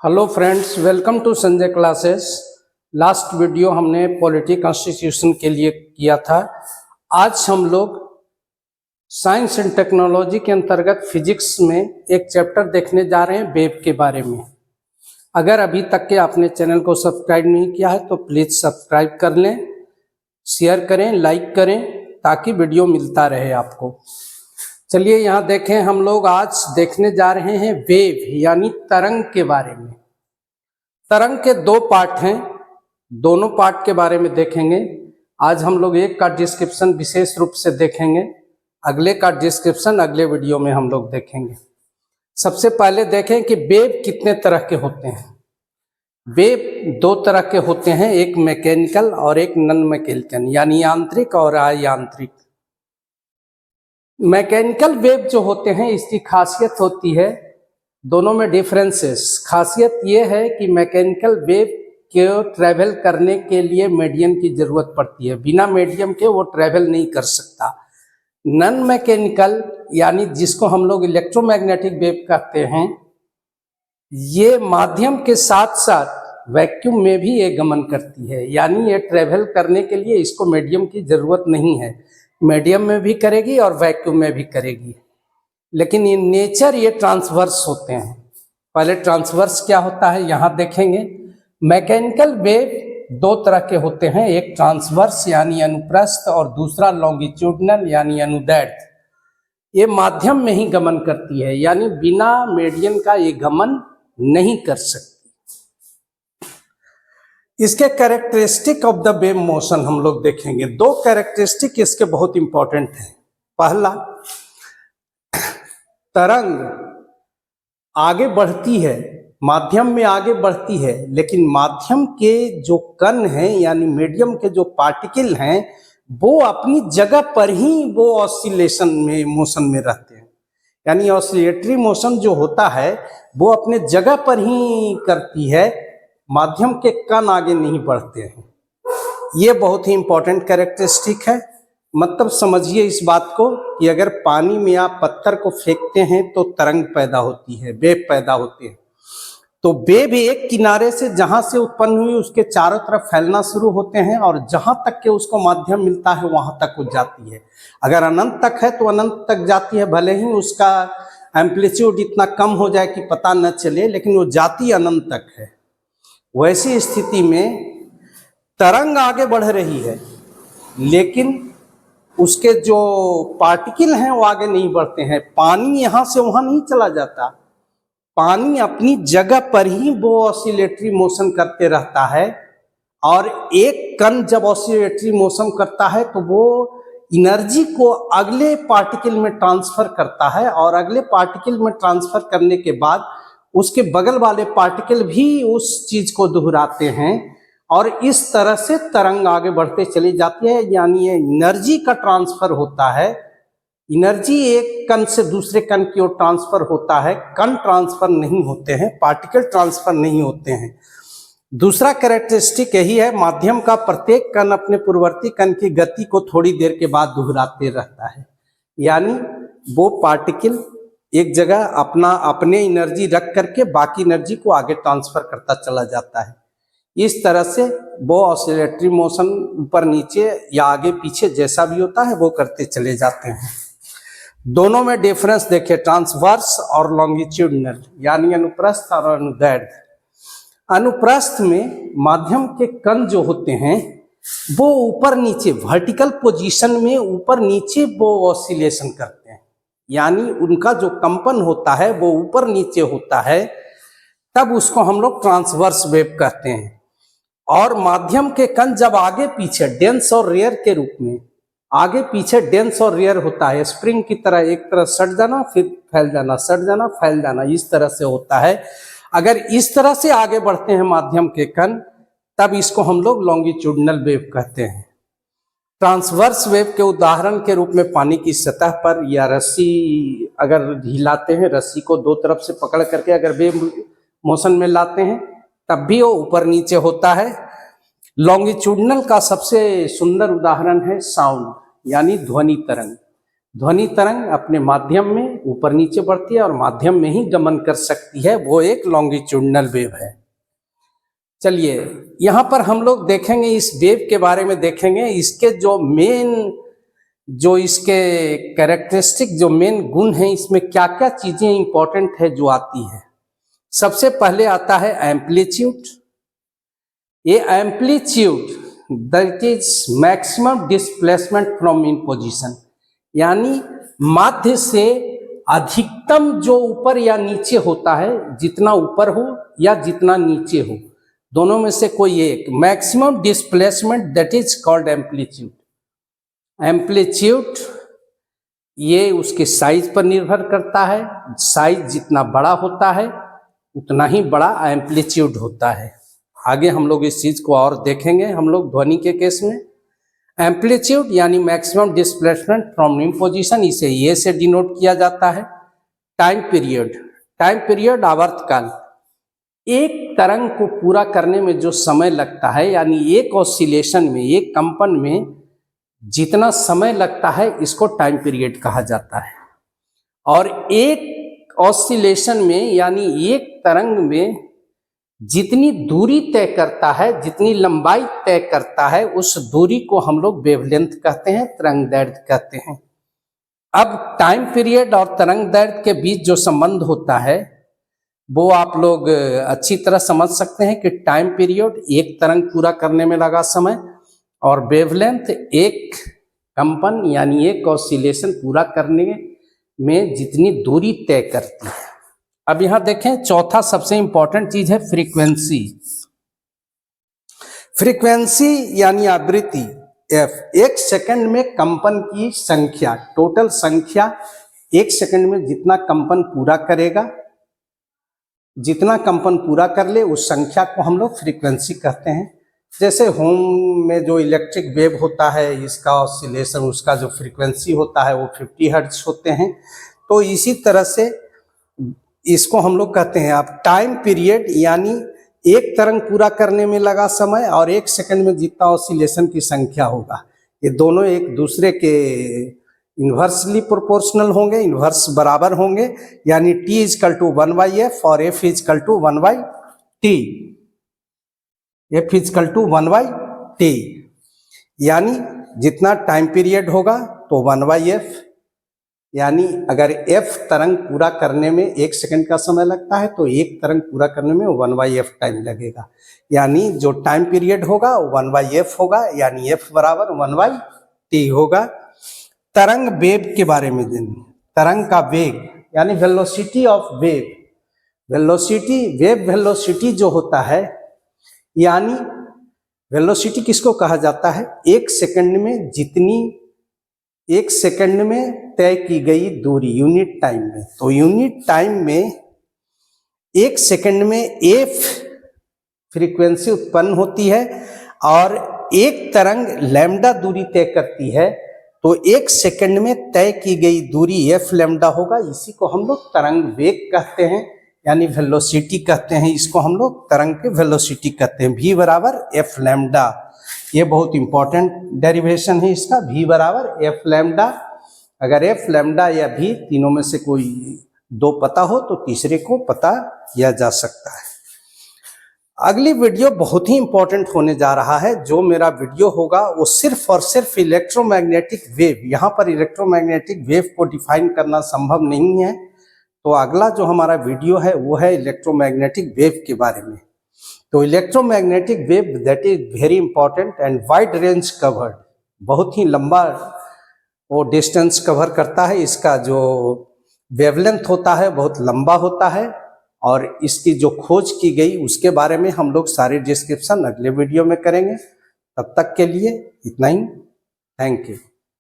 Hello friends, welcome to Sanjay classes. Last video हमने polity constitution के लिए किया था। आज हम लोग साइंस एंड टेक्नोलॉजी के अंतर्गत फिजिक्स में एक चैप्टर देखने जा रहे हैं, वेव के बारे में। अगर अभी तक के आपने चैनल को सब्सक्राइब नहीं किया है तो प्लीज़ सब्सक्राइब कर लें, शेयर करें, लाइक करें ताकि वीडियो मिलता रहे आपको। चलिए यहाँ देखें, हम लोग आज देखने जा रहे हैं वेव यानी तरंग के बारे में। तरंग के दो पार्ट हैं, दोनों पार्ट के बारे में देखेंगे। आज हम लोग एक का डिस्क्रिप्शन विशेष रूप से देखेंगे, अगले का डिस्क्रिप्शन अगले वीडियो में हम लोग देखेंगे। सबसे पहले देखें कि वेव कितने तरह के होते हैं। वेव दो तरह के होते हैं, एक मैकेनिकल और एक नॉन मैकेनिकल यानी यांत्रिक और अयांत्रिक। मैकेनिकल वेव जो होते हैं इसकी खासियत होती है, दोनों में डिफरेंसेस। खासियत ये है कि मैकेनिकल वेव के ट्रैवल करने के लिए मीडियम की जरूरत पड़ती है, बिना मीडियम के वो ट्रैवल नहीं कर सकता। नॉन मैकेनिकल यानी जिसको हम लोग इलेक्ट्रोमैग्नेटिक वेव कहते हैं, ये माध्यम के साथ साथ वैक्यूम में भी ये गमन करती है, यानी ये ट्रैवल करने के लिए इसको मीडियम की जरूरत नहीं है। मीडियम में भी करेगी और वैक्यूम में भी करेगी, लेकिन इन नेचर ये ट्रांसवर्स होते हैं। पहले ट्रांसवर्स क्या होता है यहाँ देखेंगे। मैकेनिकल वेव दो तरह के होते हैं, एक ट्रांसवर्स यानी अनुप्रस्थ और दूसरा लॉन्गिट्यूडनल यानी अनुदैर्ध्य। ये माध्यम में ही गमन करती है, यानी बिना मीडियम का ये गमन नहीं कर सकती। इसके characteristic of the wave motion हम लोग देखेंगे। दो कैरेक्टरिस्टिक इसके बहुत इंपॉर्टेंट हैं। पहला, तरंग आगे बढ़ती है, माध्यम में आगे बढ़ती है, लेकिन माध्यम के जो कण हैं यानी मीडियम के जो पार्टिकल हैं वो अपनी जगह पर ही वो ऑसिलेशन में मोशन में रहते हैं। यानी ऑसिलेटरी मोशन जो होता है वो अपने जगह पर ही करती है, माध्यम के कण आगे नहीं बढ़ते हैं। ये बहुत ही इंपॉर्टेंट कैरेक्टरिस्टिक है। मतलब समझिए इस बात को कि अगर पानी में आप पत्थर को फेंकते हैं तो तरंग पैदा होती है, वेव पैदा होते हैं। तो वेव एक किनारे से जहां से उत्पन्न हुई उसके चारों तरफ फैलना शुरू होते हैं और जहां तक के उसको माध्यम मिलता है वहां तक वो जाती है। अगर अनंत तक है तो अनंत तक जाती है, भले ही उसका एम्पलीट्यूड इतना कम हो जाए कि पता न चले, लेकिन वो जाती अनंत तक है। वैसी स्थिति में तरंग आगे बढ़ रही है, लेकिन उसके जो पार्टिकल हैं वो आगे नहीं बढ़ते हैं। पानी यहाँ से वहाँ नहीं चला जाता, पानी अपनी जगह पर ही वो ऑसिलेटरी मोशन करते रहता है। और एक कण जब ऑसिलेटरी मोशन करता है तो वो एनर्जी को अगले पार्टिकल में ट्रांसफर करता है, और अगले पार्टिकल में ट्रांसफर करने के बाद उसके बगल वाले पार्टिकल भी उस चीज को दोहराते हैं, और इस तरह से तरंग आगे बढ़ते चली जाती है। यानी ये एनर्जी का ट्रांसफर होता है। एनर्जी एक कण से दूसरे कण की ओर ट्रांसफर होता है, कण ट्रांसफर नहीं होते हैं, पार्टिकल ट्रांसफर नहीं होते हैं। दूसरा कैरेक्टरिस्टिक यही है, माध्यम का प्रत्येक कण अपने पूर्ववर्ती कण की गति को थोड़ी देर के बाद दोहराते रहता है। यानी वो पार्टिकल एक जगह अपने एनर्जी रख करके बाकी एनर्जी को आगे ट्रांसफर करता चला जाता है। इस तरह से वो ऑसिलेटरी मोशन ऊपर नीचे या आगे पीछे जैसा भी होता है वो करते चले जाते हैं। दोनों में डिफरेंस देखिए, ट्रांसवर्स और लॉन्गिट्यूडनल यानी अनुप्रस्थ और अनुदैर्ध्य। अनुप्रस्थ में माध्यम के कण जो होते हैं वो ऊपर नीचे वर्टिकल पोजीशन में ऊपर नीचे वो ऑसिलेशन करते हैं, यानी उनका जो कंपन होता है वो ऊपर नीचे होता है, तब उसको हम लोग ट्रांसवर्स वेव कहते हैं। और माध्यम के कण जब आगे पीछे डेंस और रेयर के रूप में आगे पीछे डेंस और रेयर होता है, स्प्रिंग की तरह एक तरफ सट जाना फिर फैल जाना, सट जाना फैल जाना, इस तरह से होता है। अगर इस तरह से आगे बढ़ते हैं माध्यम के कण तब इसको हम लोग लॉन्गिट्यूडनल वेव कहते हैं। ट्रांसवर्स वेव के उदाहरण के रूप में पानी की सतह पर या रस्सी अगर हिलाते हैं, रस्सी को दो तरफ से पकड़ करके अगर वेव मोशन में लाते हैं तब भी वो ऊपर नीचे होता है। लॉन्गिट्यूडनल का सबसे सुंदर उदाहरण है साउंड यानी ध्वनि तरंग। ध्वनि तरंग अपने माध्यम में ऊपर नीचे बढ़ती है और माध्यम में ही गमन कर सकती है, वो एक लॉन्गिट्यूडनल वेव है। चलिए यहाँ पर हम लोग देखेंगे, इस वेव के बारे में देखेंगे, इसके जो मेन, जो इसके कैरेक्टरिस्टिक, जो मेन गुण हैं, इसमें क्या क्या चीजें इंपॉर्टेंट है जो आती है। सबसे पहले आता है एम्पलीट्यूड। ये amplitude that is maximum displacement from in position, यानी माध्य से अधिकतम जो ऊपर या नीचे होता है, जितना ऊपर हो या जितना नीचे हो, दोनों में से कोई एक, maximum displacement that is called amplitude. Amplitude ये उसके साइज पर निर्भर करता है, साइज जितना बड़ा होता है उतना ही बड़ा एम्पलीट्यूड होता है। आगे हम लोग इस चीज को और देखेंगे हम लोग ध्वनि के केस में। एम्पलीट्यूड यानी maximum displacement from in position, इसे ये से डिनोट किया जाता है। टाइम पीरियड, टाइम पीरियड आवर्तकाल, एक तरंग को पूरा करने में जो समय लगता है, यानी एक ऑसिलेशन में, एक कंपन में जितना समय लगता है, इसको टाइम पीरियड कहा जाता है। और एक ऑसिलेशन में, यानी एक तरंग में जितनी दूरी तय करता है, जितनी लंबाई तय करता है, उस दूरी को हम लोग वेवलेंथ कहते हैं, तरंग दैर्घ्य कहते हैं। अब टाइम पीरियड और तरंग दैर्घ्य के बीच जो संबंध होता है वो आप लोग अच्छी तरह समझ सकते हैं कि टाइम पीरियड एक तरंग पूरा करने में लगा समय, और वेवलेंथ एक कंपन यानी एक ऑसिलेशन पूरा करने में जितनी दूरी तय करती है। अब यहां देखें, चौथा सबसे इंपॉर्टेंट चीज है फ्रीक्वेंसी। फ्रीक्वेंसी यानी आवृत्ति एफ, एक सेकंड में कंपन की संख्या, टोटल संख्या, एक सेकंड में जितना कंपन पूरा करेगा, जितना कंपन पूरा कर ले, उस संख्या को हम लोग फ्रीक्वेंसी कहते हैं। जैसे होम में जो इलेक्ट्रिक वेव होता है, इसका ऑसिलेशन, उसका जो फ्रीक्वेंसी होता है वो 50 हर्ट्ज होते हैं। तो इसी तरह से इसको हम लोग कहते हैं आप टाइम पीरियड, यानी एक तरंग पूरा करने में लगा समय और एक सेकंड में जितना ऑसिलेशन की संख्या होगा, ये दोनों एक दूसरे के इन्वर्सली प्रोपोर्शनल होंगे, इन्वर्स बराबर होंगे, यानी T इजकल टू 1/f और F equal to 1/T, F equal to 1/T, यानी जितना टाइम पीरियड होगा तो 1/f, यानी अगर F तरंग पूरा करने में एक सेकंड का समय लगता है तो एक तरंग पूरा करने में 1/f टाइम लगेगा, यानी जो टाइम पीरियड होगा वो 1/f होगा, यानी F बराबर 1/T होगा। तरंग वेग के बारे में जानिए। तरंग का वेग यानी velocity of wave, velocity, wave velocity जो होता है, यानी वेलोसिटी किसको कहा जाता है, एक सेकंड में जितनी, एक सेकंड में तय की गई दूरी यूनिट टाइम में। तो यूनिट टाइम में एक सेकंड में f फ्रीक्वेंसी उत्पन्न होती है और एक तरंग लैम्डा दूरी तय करती है, तो एक सेकंड में तय की गई दूरी f लैम्डा होगा। इसी को हम लोग तरंग वेग कहते हैं, यानी वेलोसिटी कहते हैं। इसको हम लोग तरंग के वेलोसिटी कहते हैं। v बराबर f लैम्डा, ये बहुत इंपॉर्टेंट डेरिवेशन है इसका, v बराबर f लैम्डा। अगर f लैम्डा या v तीनों में से कोई दो पता हो तो तीसरे को पता किया जा सकता है। अगली वीडियो बहुत ही इंपॉर्टेंट होने जा रहा है। जो मेरा वीडियो होगा वो सिर्फ और सिर्फ इलेक्ट्रोमैग्नेटिक वेव, यहाँ पर इलेक्ट्रोमैग्नेटिक वेव को डिफाइन करना संभव नहीं है, तो अगला जो हमारा वीडियो है वो है इलेक्ट्रोमैग्नेटिक वेव के बारे में। तो electromagnetic wave that is very important and wide range covered, बहुत ही लंबा वो डिस्टेंस कवर करता है। इसका जो वेवलेंथ होता है बहुत लंबा होता है, और इसकी जो खोज की गई उसके बारे में हम लोग सारे डिस्क्रिप्शन अगले वीडियो में करेंगे। तब तक के लिए इतना ही, थैंक यू।